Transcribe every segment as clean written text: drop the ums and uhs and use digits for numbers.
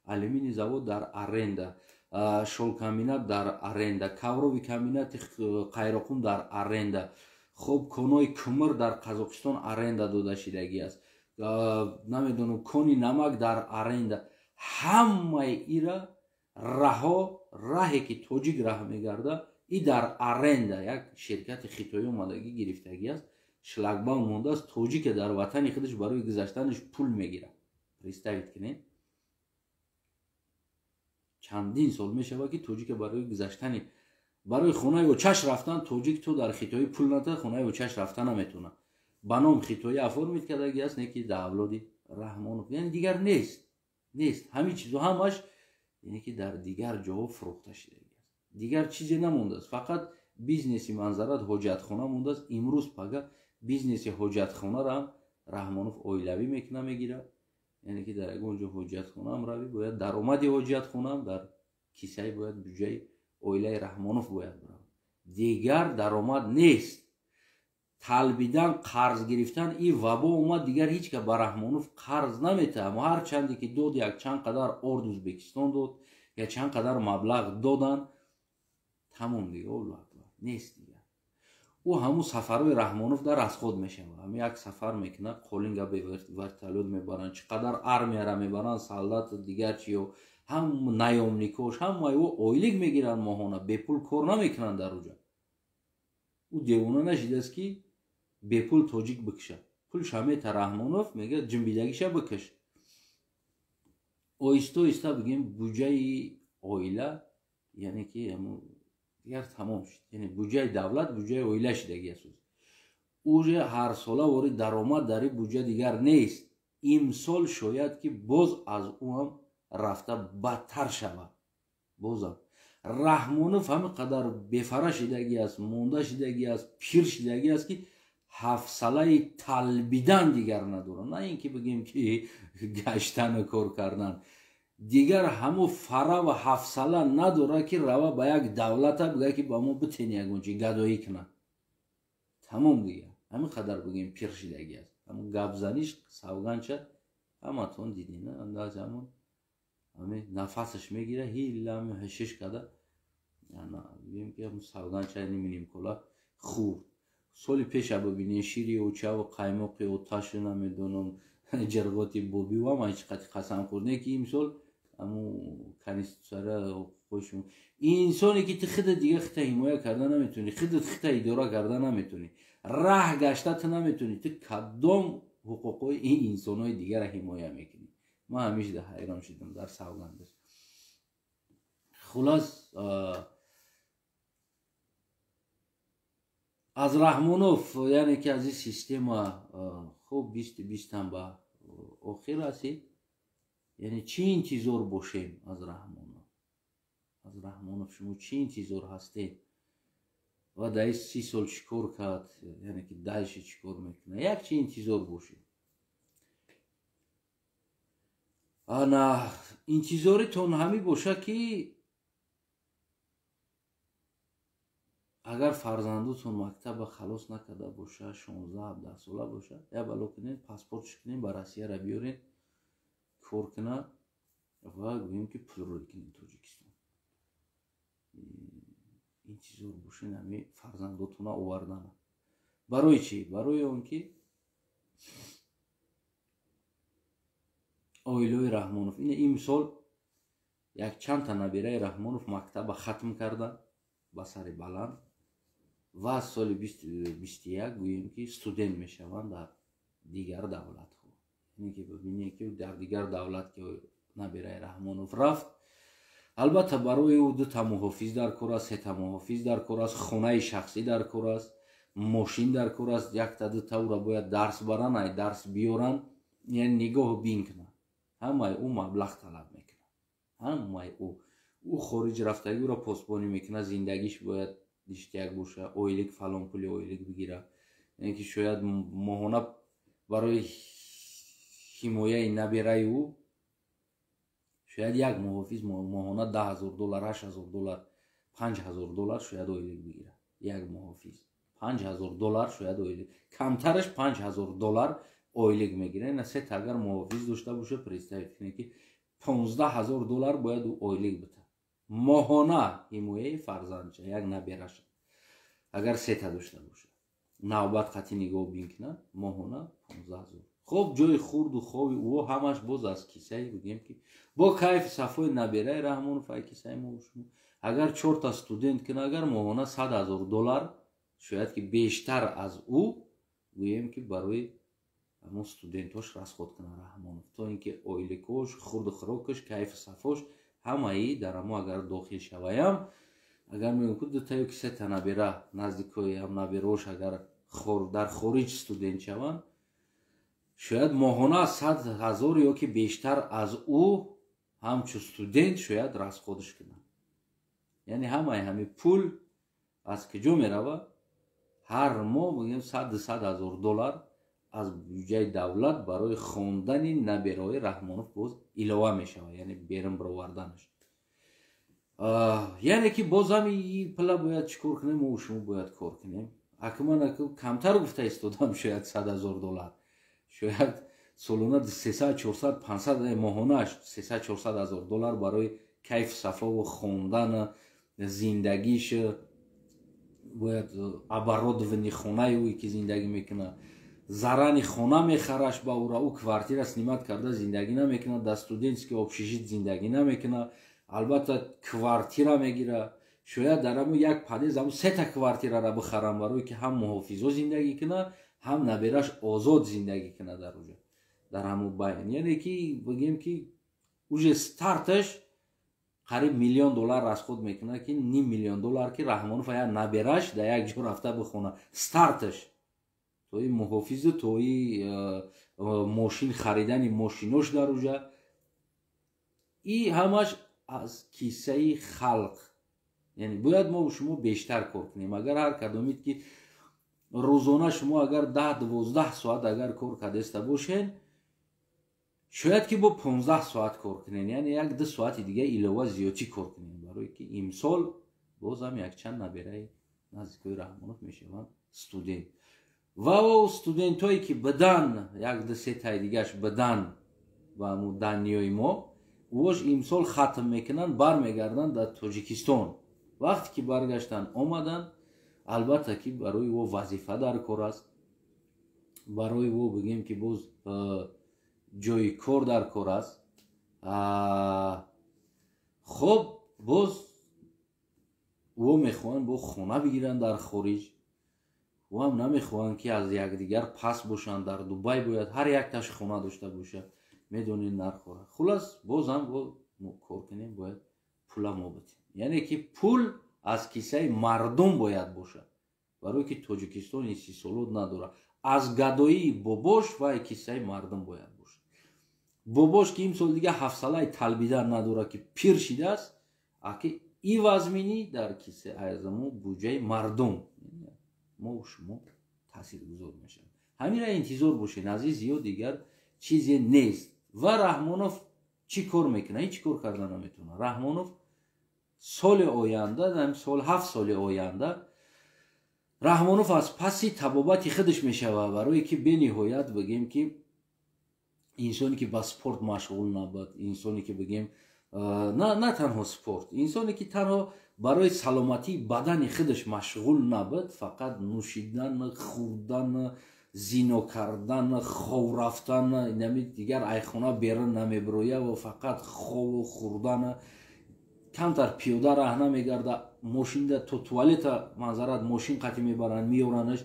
алюминий завод дар аренда, шолкомбинат дар аренда, каврови комбинати қайроқум дар аренда, хуб конои кӯмир дар Қазоқистон аренда дода шидагӣ аст, намедонам кони намак дар аренда. ҳамаи ира раҳе ки тоҷик раҳ мегарда и дар аренда як ширкати хитоӣ омадагӣ гирифтагӣ аст, шлагбаум мондааст, тоҷике дар ватани худаш барои гузаштанаш пул мегирад. представит кунед, чандин сол мешавад ки тоҷике барои гузаштани барои хонаи очаш рафтан, тоҷик то дар хитоӣ пул надоад хонаи очаш рафта наметавонад. ба ном хитоӣ оформид кардагӣ аст, не ки дар авлоди Раҳмонов, яъне дигар нест. ҳамин чизо ҳамаш яъне ки дар дигар ҷоҳо фурӯхта шидагӣ аст. дигар чизе намондааст, фақат бизнеси манзарат ҳоҷатхона мондааст. имрӯз пага бизнеси ҳоҷатхонаро Раҳмонов оилавӣ мекуна, мегирад. яъне ки дар ягон ҷо ҳоҷатхонаам равӣ, бояд даромади ҳоҷатхонаам дар кисаи бояд бюҷаи оилаи Раҳмонов бояд баравад. дигар даромад нест. талбидан, қарз гирифтан, и вабо омад, дигар ҳеҷ ка ба Раҳмонов қарз наметаҳам. ҳар чанде ки дод, як чанд қадар орд Ӯзбекистон дод, я чанд қадар маблағ додан, тамом дигар, нест дигар. ӯ ҳамун сафарҳои Раҳмонов дар расход мешавад. ҳамин як сафар мекунад, қолинга бе вертолёт мебаранд, чӣ қадар армияра мебаранд, солдат дигар чи ё ҳам наёмникош, ҳамаи ӯ ойлик мегиранд моҳона, бепул кор намекунанд дар уҷа. ӯ девона нашидааст ки бепул тоҷик бикушад. пулш ҳамета Раҳмонов мегӯяд ҷинбидагиша бикаш. оҳиста оҳиста бигем буҷаи оила, яъне ки дигар тамом шуд. яъне буҷаи давлат буҷаи оила шидагӣ аст. уже ҳарсола вори даромад дар ин буҷа дигар нест. имсол шояд ки боз аз ӯ ҳам рафта бадтар шавад. бозам Раҳмонов ҳамин қадар бефара шидагӣ аст, монда шидагӣ аст, пир шидагӣ аст ки ҳафсалаи талбидан дигар надорад. на ин ки бигем ки гаштану кор кардан. дигар ҳамун фара ва ҳафсала надорад ки рава ба як давлата бига ки ба мо битени ягон чи гадоӣ кунад. тамом дигар. ҳамин қадар бигем пир шидагӣ аст. ҳамун гапзаниш савганча ҳаматон дидин, андаз ҳамин нафасаш мегира, ҳилла ҳашиш када, бигем ки савганча ниминим кола хурд. соли пеша бибинем шири очаву қаймоқи оташу намедонам ҷарғоти бобӣ ва ҳама чӣ қадр қасам хӯрдем ки имсол ҳамун конститутсияра хӯшум. инсоне ки ту худат дигар хита ҳимоя карда наметавонӣ, худат хита идора карда наметавонӣ, раҳ гашта ту наметавонӣ, ту кадом ҳуқуқҳои ин инсонҳои дигарро ҳимоя мекунӣ? ман ҳамеша ҳайрон шудам дар савгандаш. хулас аз Раҳмонов, яъне ки аз ин система хуб бистам ба охир расид. яъне чӣ интизор бошем аз Раҳмонов? аз Раҳмонов шумо чӣ интизор ҳастед? ва дар ин 30 сол чӣ кор кард? яъне ки дальше чӣ кор мекунад? як чӣ интизор бошед? ана интизоритон ҳамин бошад ки агар фарзандотон мактаба халос накарда боша, 16-17 сола боша, я бало кунед, паспортш кунед, ба Россияра биёред, кор куна ва гӯем ки пулро кунед Тоҷикистон. интизор бошед ҳамин фарзандотона овардана. барои чӣ? барои он ки оилаи Раҳмонов имсол якчандта набираи Раҳмонов мактаба хатм карда ба сари баланд ва соли 21 гӯем ки студент мешаванд дар дигар давлатҳо. яъне ки бибинем ки дар дигар давлат ки набираи Раҳмонов рафт, албатта барои ӯ 2 та муҳофиз дар кор аст, 3 та муҳофиз дар кор аст, хонаи шахсӣ дар кор аст, мошин дар кор аст, 1 та 2 та ӯро бояд дарс баранд, ай дарс биёранд, яъне нигоҳ бин кунанд. ҳамаи ӯ маблағ талаб мекунад. ҳамаи ӯ хориҷ рафтагӣ ӯро посбонӣ мекунад, зиндагиш бояд диштияк боша, ойлик фалон пули ойлик бигира. яъне ки шояд моҳона барои ҳимояи набираи ӯ шояд як муҳофиз моҳона $10,000, $8,000, $5,000 шояд ойлик бигира. як муҳофиз $5,000 шояд ойлик, камтараш $5,000 ойлик мегира. ина 3 та агар муҳофиз дошта боша, представить кунед ки $15,000 бояд ӯ ойлик бита. Моҳона ҳимояи фарзандша як набераша агар сета дошта бошад, навбат қати нигоҳ бинкунад, моҳона 15,000. хоб ҷои хурду хоби ӯ ҳамаш боз аз кисаи бигем ки бо кайфи сафои набераи Раҳмонов ай кисаи мо шумо агар 4 та студент кина агар моҳона $100,000 шояд ки бештар аз ӯ гӯем ки барои ҳамон студентош расход кина Раҳмонов, то ин ки оиликош, хурду хӯрокаш, кайфи сафош ҳамаи дар ҳамо агар дохил шаваям, агар мегӯям ки дутаю ки сета набера наздикои ҳам наберош агар дар хориҷ студент шаванд, шояд моҳона 100,000 ё ки бештар аз ӯ ҳамчун студент шояд расходш кунад. яъне ҳамаи ҳамин пул аз куҷо мерава? ҳар моҳ бигем $100,000 аз бюҷаи давлат барои хондани набераҳои Раҳмонов боз илова мешавад, яъне берун бароварданаш. яъне ки боз ҳам пила бояд чӣ кор кунем, мо шумо бояд кор кунем. Акман камтар гуфта истодам, шояд $100,000, шояд солона 300, 400, 500 моҳонааш $300-400,000 барои кайфи сафову хондан зиндагиш, бояд оборудовани хонаи ӯи ки зиндагӣ мекунад, зарани хона мехараш ба ӯра, ӯ квартира снимат карда зиндагӣ намекунад, дар студентский общежит зиндагӣ намекунад, албатта квартира мегира, шояд дар ҳамон як падез ҳамон 3 та квартирара бихарам барое ки ҳам муҳофизо зиндагӣ кунад, ҳам набераш озод зиндагӣ кунад дар уҷа, дар ҳамон байн. яъне ки бигем ки уже старташ қариб $1 миллион расход мекунад ки $500,000 ки Раҳмонов ая набераш дар як ҷо рафта бихона старташ, тои муҳофизу тои мошин харидани мошинош дар уҷа, и ҳамаш аз кисаи халқ. яъне бояд мо шумо бештар кор кунем. агар ҳар кадомит ки рӯзона шумо агар 10-12 соат агар кор кардаиста бошед, шояд ки бо 15 соат кор кунем, яъне 1-2 соати дига илова зиёдтӣ кор кунем, барое ки имсол бозам якчанд набераи наздикои Раҳмонов мешаванд студент. ва студентҳое ки бидан 1-2 таи дигаш бидан ва даниёи мо вош имсол хатм мекунанд, бармегарданд дар Тоҷикистон. вақте ки баргаштанд омаданд, албатта ки барои ӯ вазифа дар кор аст, барои ӯ бигем ки боз ҷои кор дар кор аст. хоб боз ӯ мехоҳанд бо хона бигиранд дар хориҷ, ӯ ҳам намехоҳанд ки аз якдигар пас бошанд. дар Дубай бояд ҳар якташ хона дошта бошад, медонед нархора. хулас боз ҳам бо кор кунем, бояд пула мо битем, яъне ки пул аз кисаи мардум бояд бошад, барое ки Тоҷикистон истисолот надорад. аз гадоии бобош вай кисаи мардум бояд бошад. бобош ки имсол дига ҳафсалаи талбидан надорад ки пир шидааст, аки и вазминӣ дар кисаи азамо буҷаи мардум мо шумо таъсиргузор мешавад. ҳаминра интизор бошед, аз ин зиёд дигар чизе нест. ва Раҳмонов чӣ кор мекунад? ҳеҷ кор карда наметавонад. Раҳмонов соли оянда, сол 7 соли оянда Раҳмонов аз паси табобати худаш мешавад, барое ки бениҳоят бигем ки инсоне ки ба спорт машғул набуд, инсоне ки бигем на танҳо спорт, инсоне ки танҳо барои саломатии бадани худаш машғул набуд, фақат нӯшидан, хӯрдан, зино кардан, хов рафтан, дигар айхона берун намебирояд ва фақат хову хӯрдан, камтар пиёда раҳ намегарда, мошинда то туалета манзарат мошин қати мебаранд меёранаш.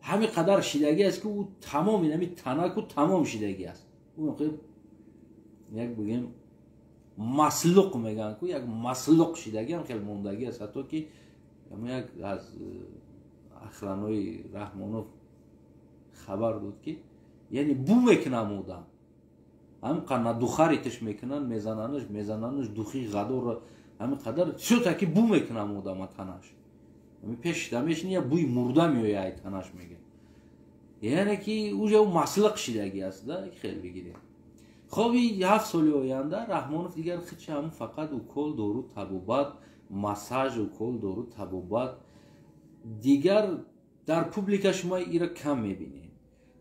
ҳамин қадар шидагӣ аст ки ӯ тамом танаку тамом шидагӣ аст. як бигем маслуқ мегӯянд ку як маслуқ шидагӣ ҳам хеле мондагӣ аст. ҳатто ки як аз ахранои Раҳмонов хабар дод ки яъне бу мекунам одам, ҳамин қадр духариташ мекунанд, мезананаш духи ғадора ҳамин қадар сӯтаки бу мекунам одама танаш. пеш дамеш ния бӯи мурда меояд танаш мегӯяд. яъне ки уже маслуқ шидагӣ аст да, хеле бигиред. хоби 7 соли оянда Раҳмонов дигар хичи ҳамн фақат укол дору табобат, массаж, укол дору табобат. дигар дар публика шумо ира кам мебинед.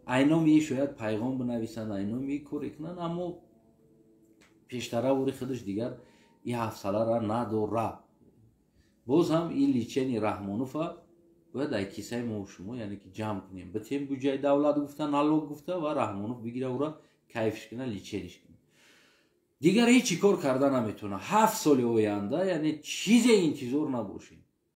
айном шояд пайғом бинависанд, айном кор кунанд, аммо пештара вори худаш дигар и ҳафсалара надора. боз ҳам ин личени Раҳмонова бояд дар кисаи мо шумо яъне ки ҷамъ кунем битем буҷаи давлат гуфта налог гуфта ва Раҳмонов бигира ура кайфш куна личениш куна. дигар ҳеҷ чӣ кор карда наметавона. 7 соли оянда яъне чизе интизор набошед.